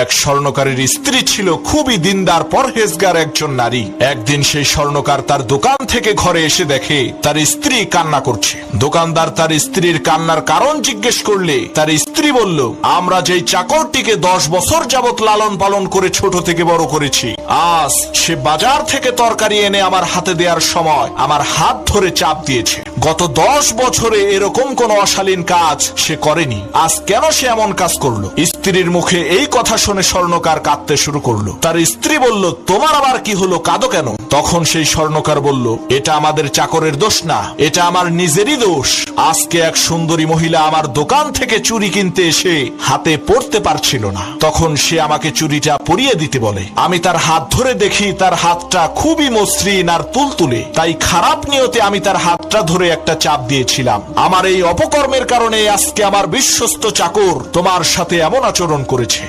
এক স্বর্ণকারের স্ত্রী ছিল খুবই দিনদার পরহেজগার একজন নারী। একদিন সেই স্বর্ণকার তার দোকান থেকে ঘরে এসে দেখে তার স্ত্রী কান্না করছে। দোকানদার তার স্ত্রীর কান্নার কারণ জিজ্ঞেস করলে তার স্ত্রী বলল, আমরা যেই চাকরটিকে 10 বছর যাবত লালন পালন করে ছোট থেকে বড় করেছি, আজ সে বাজার থেকে তরকারি এনে আমার হাতে দেওয়ার সময় আমার হাত ধরে চাপ দিয়েছে। গত 10 বছরে এরকম কোন অশালীন কাজ সে করেনি, আজ কেন সে এমন কাজ করলো? স্ত্রীর মুখে এই কথা শুনে স্বর্ণকার কাঁদতে শুরু করলো। তার স্ত্রী বলল, তোমার আবার কি হলো, কাঁদো কেন? তখন সেই স্বর্ণকার বলল, এটা আমাদের চাকরের দোষ না, এটা আমার নিজেরই দোষ। আজকে এক সুন্দরী মহিলা আমার দোকান থেকে চুড়ি কিনতে এসে হাতে পড়তে পারছিল না, তখন সে আমাকে চুড়িটা পরিয়ে দিতে বলে। আমি তার হাত ধরে দেখি তার হাতটা খুবই মসৃণ আর তুলতুলে, তাই খারাপ নিয়তে আমি তার হাতটা ধরে একটা চাপ দিয়েছিলাম। আমার এই অপকর্মের কারণে আজকে আমার বিশ্বস্ত চাকর তোমার সাথে এমন আচরণ করেছে।